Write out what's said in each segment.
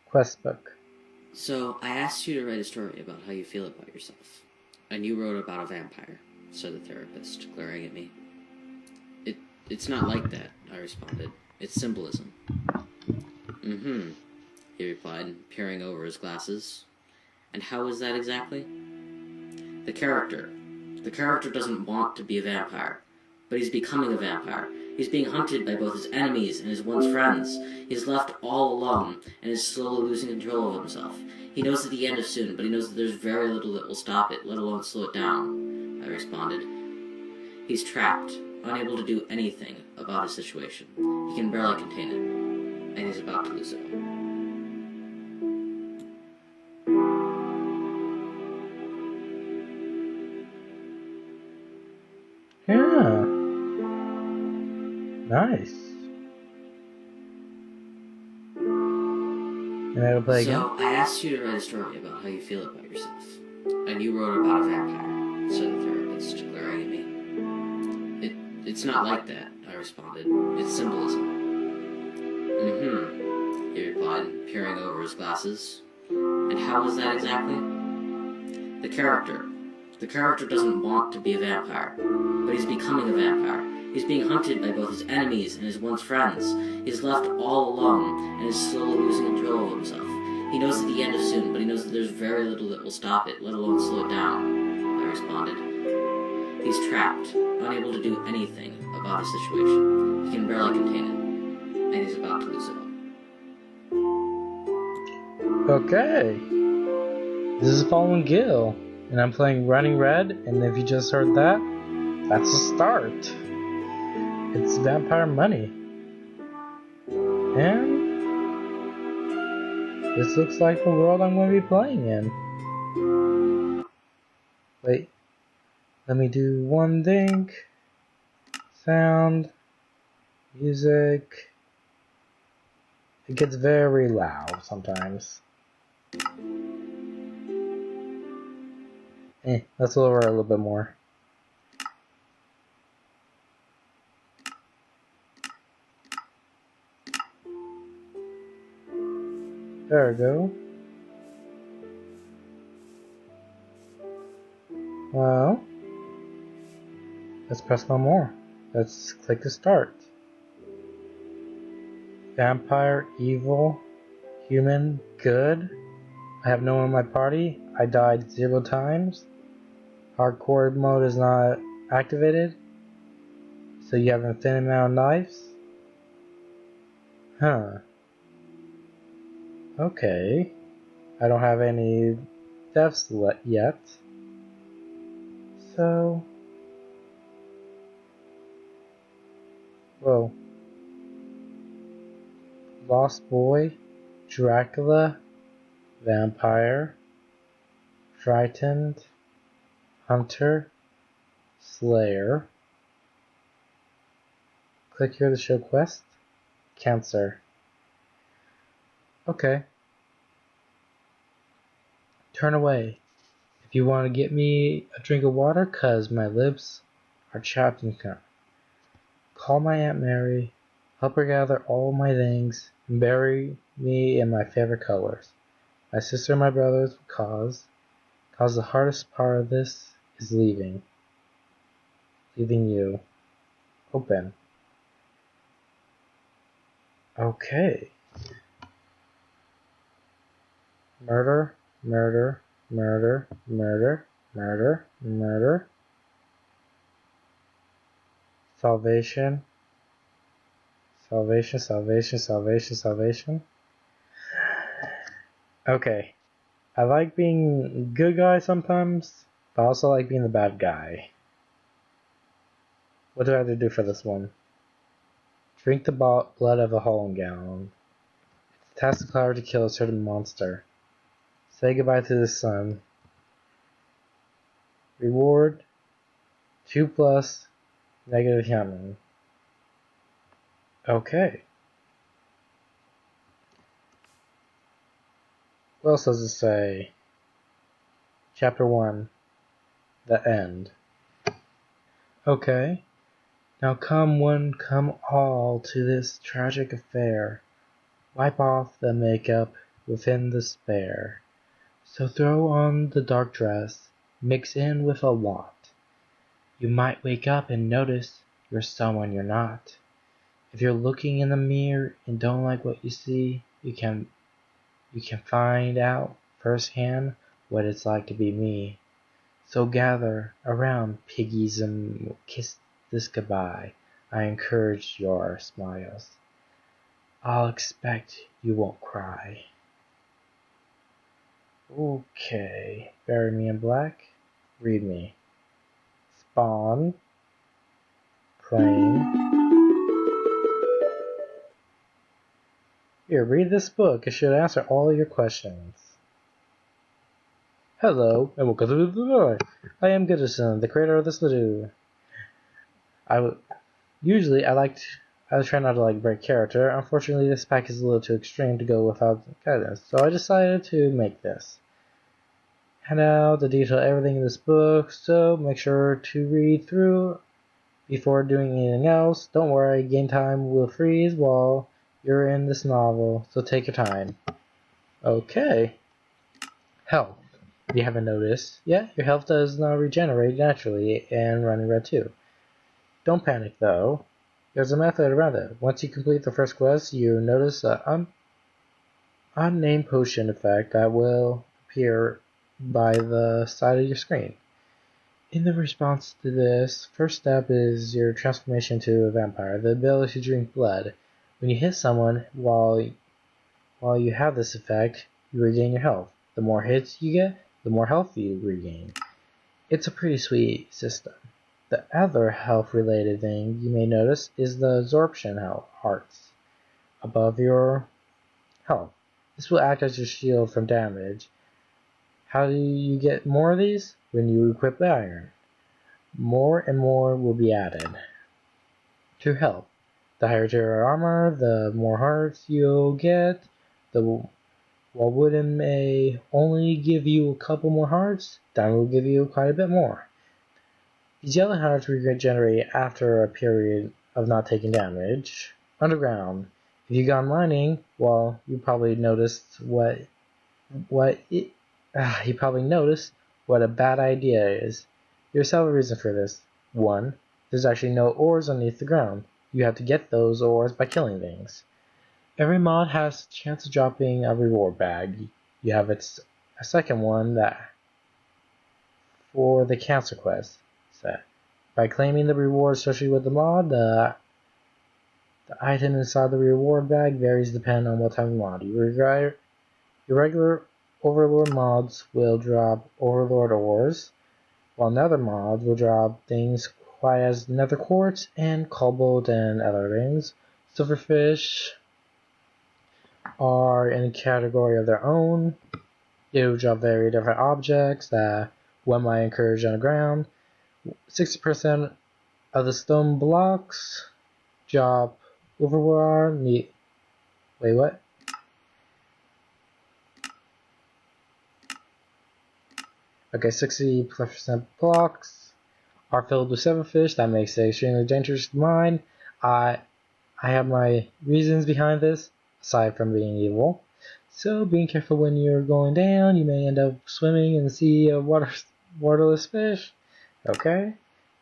Quest book. So, I asked you to write a story about how you feel about yourself. And you wrote about a vampire, said the therapist, glaring at me. It, it's not like that, I responded. It's symbolism. Mm-hmm, he replied, peering over his glasses. And how is that exactly? The character. The character doesn't want to be a vampire, but he's becoming a vampire. He's being hunted by both his enemies and his once friends. He's left all alone and is slowly losing control of himself. He knows that the end is soon, but he knows that there's very little that will stop it, let alone slow it down, I responded. He's trapped, unable to do anything about his situation. He can barely contain it, and he's about to lose it all. Yeah. Nice. And I will play again. So, I asked you to write a story about how you feel about yourself. And you wrote about a vampire, said the therapist, glaring at me. It's not like that, I responded. It's symbolism. Mm-hmm, he replied, peering over his glasses. And how is that exactly? The character. The character doesn't want to be a vampire, but he's becoming a vampire. He's being hunted by both his enemies and his once friends. He's left all alone and is slowly losing control of himself. He knows that the end is soon, but he knows that there's very little that will stop it, let alone slow it down, I responded. He's trapped, unable to do anything about his situation. He can barely contain it, and he's about to lose it all. Okay. This is Fallen Gil, and I'm playing Running Red, and if you just heard that, that's a start. It's Vampire Money. And this looks like the world I'm going to be playing in. Wait, let me do one thing. Sound, music. It gets very loud sometimes. Let's lower it a little bit more. There we go. Well, let's press one more. Let's click to start. Vampire, evil, human, good. I have no one in my party. I died 0 times. Hardcore mode is not activated. So you have an infinite amount of knives. Huh. Okay. I don't have any deaths yet. So... Whoa. Lost Boy, Dracula, Vampire, Frightened, Hunter, Slayer. Click here to show quest. Cancer. Okay. Turn away. If you want to get me a drink of water, cause my lips are chapped and cut. Call my Aunt Mary, help her gather all my things, and bury me in my favorite colors. My sister and my brothers, cause the hardest part of this is leaving. Leaving you. Open. Okay. Murder, murder, murder, murder, murder, murder. Salvation. Salvation, salvation, salvation, salvation. Okay. I like being a good guy sometimes, but I also like being the bad guy. What do I have to do for this one? Drink the blood of a Holland Gown. It's a task of power to kill a certain monster. Say goodbye to the sun. Reward 2+ negative human. Okay. What else does it say? Chapter 1. The End. Okay. Now come one, come all to this tragic affair. Wipe off the makeup, within despair. So throw on the dark dress, mix in with a lot. You might wake up and notice you're someone you're not. If you're looking in the mirror and don't like what you see, you can find out firsthand what it's like to be me. So gather around, piggies, and kiss this goodbye. I encourage your smiles. I'll expect you won't cry. Okay, bury me in black. Read me. Spawn. Playing. Here, read this book. It should answer all your questions. Hello, and welcome to the door. I am Goodison, the creator of this video. Usually I try not to break character. Unfortunately, this pack is a little too extreme to go without guidance, so I decided to make this. Hand out the detail everything in this book, so make sure to read through before doing anything else. Don't worry, game time will freeze while you're in this novel, so take your time. Okay. Health. If you haven't noticed yet, your health does not regenerate naturally and running red too. Don't panic though. There's a method around it. Once you complete the first quest, you notice an unnamed potion effect that will appear by the side of your screen. In the response to this, first step is your transformation to a vampire, the ability to drink blood. When you hit someone while you have this effect, you regain your health. The more hits you get, the more health you regain. It's a pretty sweet system. The other health-related thing you may notice is the absorption hearts above your health. This will act as your shield from damage. How do you get more of these? When you equip the iron. More and more will be added to health. The higher your armor, the more hearts you'll get. While wooden may only give you a couple more hearts, diamond will give you quite a bit more. These yellow hearts regenerate after a period of not taking damage. Underground. If you've gone mining, well, you probably noticed what a bad idea is. There's several reasons for this. 1. There's actually no ores underneath the ground. You have to get those ores by killing things. Every mod has a chance of dropping a reward bag. You have a second one that for the cancer quest set. By claiming the reward associated with the mod, the item inside the reward bag varies depending on what type of mod. Your regular Overlord mods will drop Overlord ores, while Nether mods will drop things quiet as Nether quartz and cobalt and other things. Silverfish are in a category of their own. They will drop very different objects that one might encourage on the ground. 60% of the stone blocks drop Overlord. Wait, what? Okay, 60% blocks are filled with silverfish. That makes it extremely dangerous to mine. I have my reasons behind this, aside from being evil. So being careful when you're going down, you may end up swimming in the sea of waterless fish. Okay?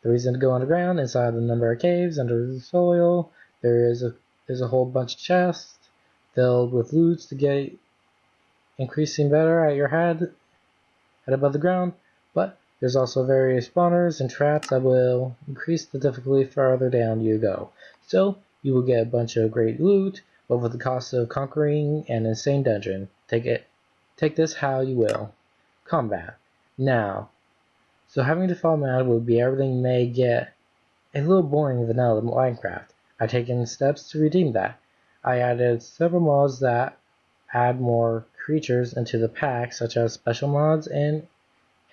The reason to go underground, inside a number of caves under the soil, there's a whole bunch of chests filled with loots to get increasing better at your head above the ground, but there's also various spawners and traps that will increase the difficulty further down you go. So you will get a bunch of great loot, but with the cost of conquering an insane dungeon. Take this how you will. Combat. Now, so having to follow mad would be everything may get a little boring in vanilla Minecraft. I've taken steps to redeem that. I added several mods that add more creatures into the pack, such as special mods and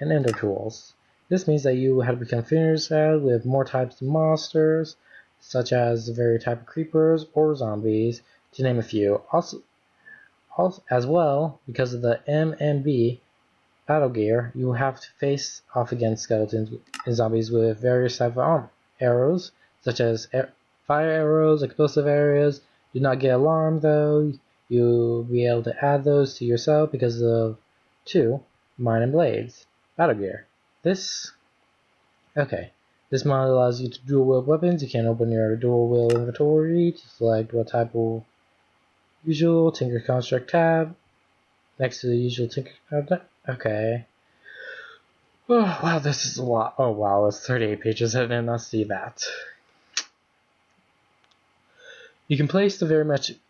ender tools. This means that you have become familiar with more types of monsters, such as the very type of creepers or zombies, to name a few. Also, as well, because of the M and B battle gear, you will have to face off against skeletons and zombies with various types of arrows, such as fire arrows, explosive arrows. Do not get alarmed though. You'll be able to add those to yourself because of 2. Mine and Blades. Battle Gear. This mod allows you to dual wield weapons. You can open your dual wield inventory to select what type of usual Tinker Construct tab next to the usual Tinker tab. Okay. Oh, wow, this is a lot. Oh, wow, it's 38 pages. I did not see that. You can place the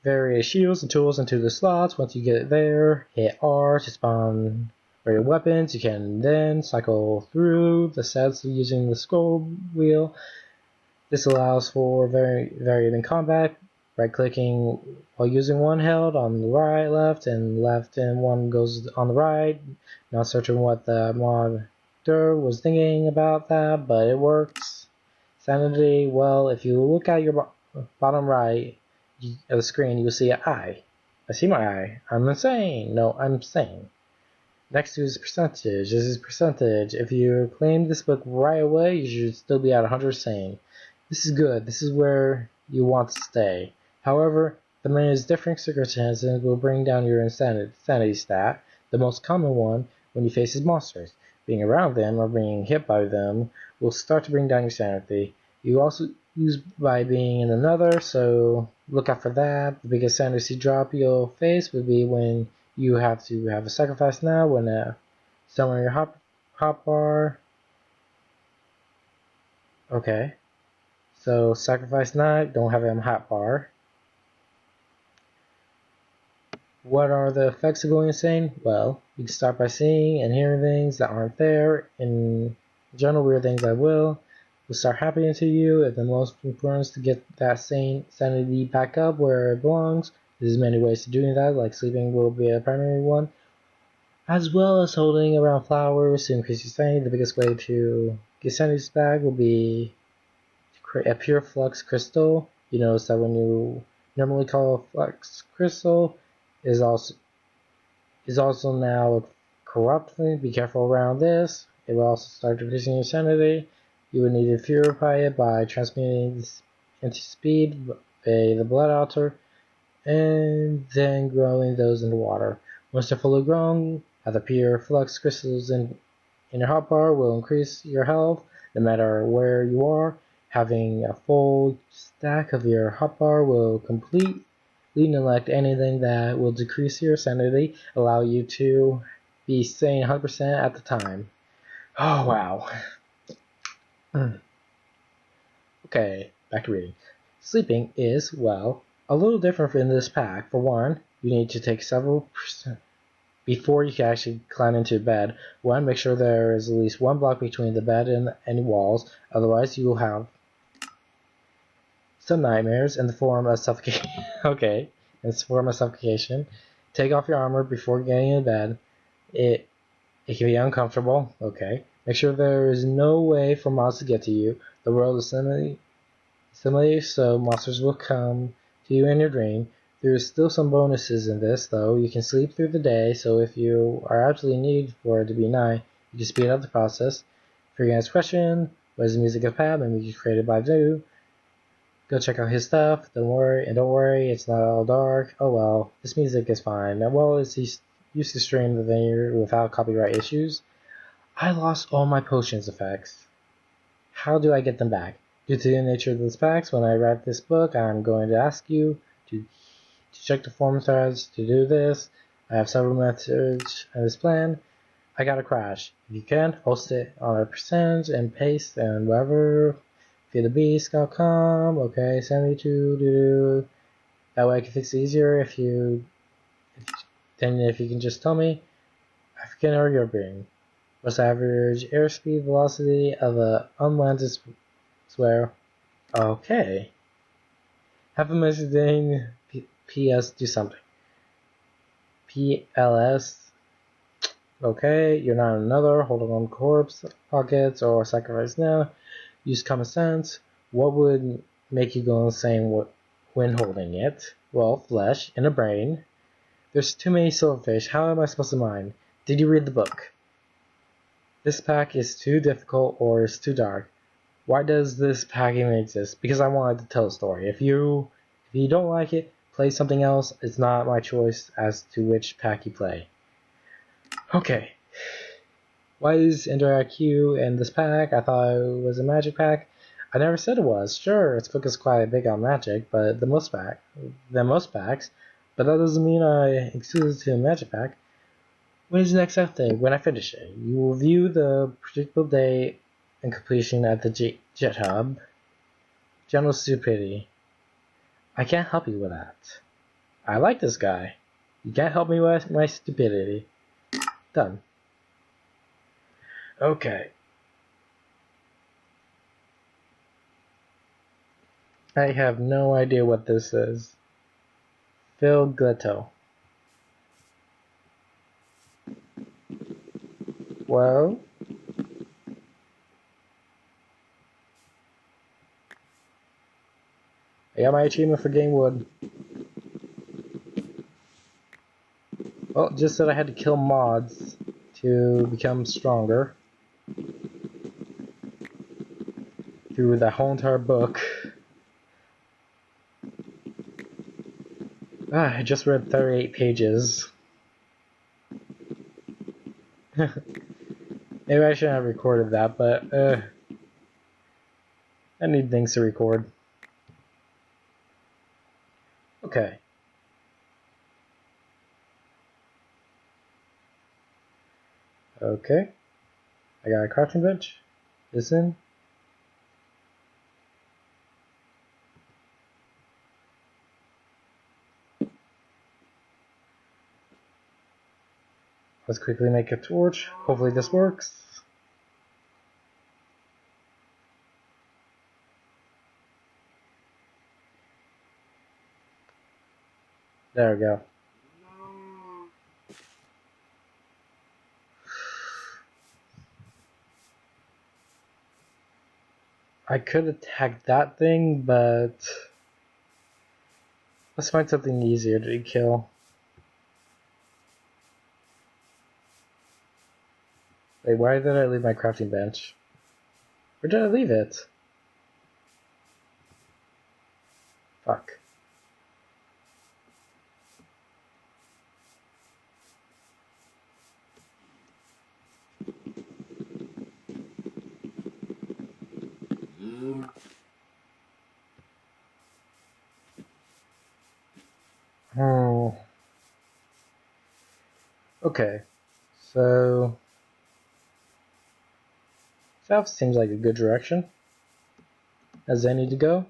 various shields and tools into the slots. Once you get it there, hit R to spawn your weapons. You can then cycle through the sets using the scroll wheel. This allows for varied combat. Right-clicking while using one held on the right, left, and one goes on the right. Not certain what the modder was thinking about that, but it works. Sanity, well, if you look at your bottom right of the screen, you will see an eye. I see my eye. I'm insane. No, I'm sane. Next to is percentage. This is percentage. If you claim this book right away, you should still be at 100 sane. This is good. This is where you want to stay. However, the many different circumstances will bring down your insanity stat. The most common one when you face monsters. Being around them or being hit by them will start to bring down your sanity. You also use by being in another, so look out for that. The biggest sanity drop you'll face would be when you have to have a sacrifice now, when summon your hot bar. Okay. So sacrifice knife, don't have a hot bar. What are the effects of going insane? Well, you can start by seeing and hearing things that aren't there. In general, weird things that will start happening to you. If the most important is to get that sanity back up where it belongs. There's many ways to doing that, like sleeping will be a primary one, as well as holding around flowers to increase your sanity. The biggest way to get sanity back will be to create a pure flux crystal. You notice that when you normally call a flux crystal is also now corrupting. Be careful around this. It will also start decreasing your sanity. You would need to purify it by transmuting this into speed, the blood altar, and then growing those into water. Once they're fully grown, the pure flux crystals in your hotbar will increase your health no matter where you are. Having a full stack of your hotbar will completely neglect anything that will decrease your sanity, allow you to be sane 100% at the time. Oh, wow. Okay, back to reading. Sleeping is, well, a little different in this pack. For one, you need to take several percent before you can actually climb into bed. One, make sure there is at least one block between the bed and any walls, otherwise you will have some nightmares in the form of suffocation. Okay, in the form of suffocation. Take off your armor before getting in bed. It can be uncomfortable. Okay. Make sure there is no way for monsters to get to you. The world is similar, so monsters will come to you in your dream. There is still some bonuses in this, though. You can sleep through the day, so if you are absolutely need for it to be night, you can speed up the process. For your next question, what is the music of Pat? And music created by Vu. Go check out his stuff. Don't worry, it's not all dark. Oh well, this music is fine. Well, he used to stream the venue without copyright issues. I lost all my potions effects. How do I get them back? Due to the nature of these packs, when I write this book, I'm going to ask you to check the forum threads to do this. I have several methods in this plan. I got a crash. If you can, host it on a percentage and paste and whatever. FTB.com. Okay, send me to. That way I can fix it easier if you can just tell me African or European. What's the average airspeed velocity of an unlanded swear? Okay. Have a messaging PS do something. PLS. Okay, you're not another. Hold on corpse, pockets, or sacrifice now. Use common sense. What would make you go insane when holding it? Well, flesh and a brain. There's too many silverfish. How am I supposed to mine? Did you read the book? This pack is too difficult or it's too dark. Why does this pack even exist? Because I wanted to tell a story. If you don't like it, play something else, it's not my choice as to which pack you play. Okay. Why is Ender IQ in this pack? I thought it was a magic pack. I never said it was. Sure, it's focused quite big on magic, but than most packs. But that doesn't mean I exclude it to a magic pack. When is the next update? When I finish it. You will view the predictable day and completion at the Jet Hub. General stupidity. I can't help you with that. I like this guy. You can't help me with my stupidity. Done. Okay. I have no idea what this is. Phil Gletto. Well, I got my achievement for getting wood. Well, it just said I had to kill mods to become stronger. Through the whole entire book. I just read 38 pages. Maybe I shouldn't have recorded that, but I need things to record. Okay. Okay. I got a crafting bench. Listen. Let's quickly make a torch. Hopefully this works. There we go. I could attack that thing, but let's find something easier to kill. Wait, why did I leave my crafting bench? Where did I leave it? Fuck. Okay, so south seems like a good direction. As I need to go.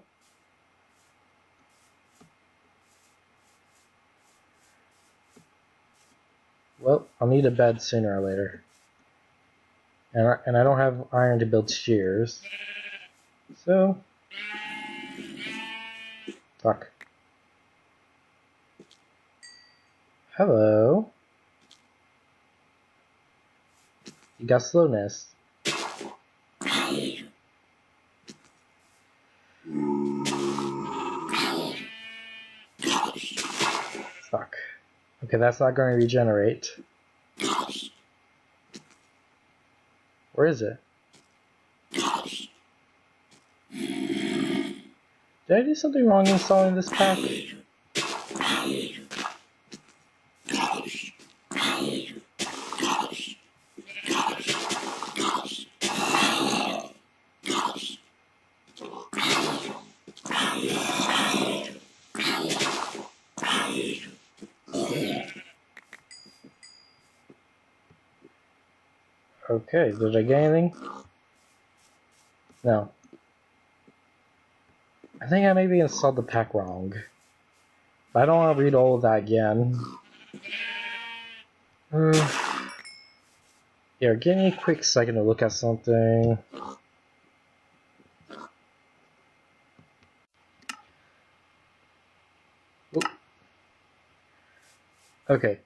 Well, I'll need a bed sooner or later. And I don't have iron to build shears. So... Fuck. Hello. You got slowness. Fuck. Okay, that's not going to regenerate. Where is it? Did I do something wrong installing this pack? Okay, did I get anything? No. I think I maybe installed the pack wrong. But I don't want to read all of that again. Here, give me a quick second to look at something. Oop. Okay.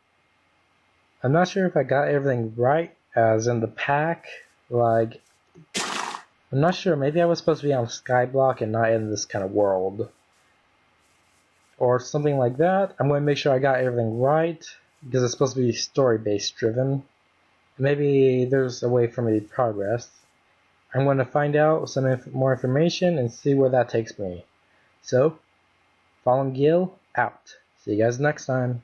I'm not sure if I got everything right, as in the pack. Like, I'm not sure. Maybe I was supposed to be on Skyblock and not in this kind of world. Or something like that. I'm going to make sure I got everything right, because it's supposed to be story-based driven. Maybe there's a way for me to progress. I'm going to find out some more information and see where that takes me. So, following Gil out. See you guys next time.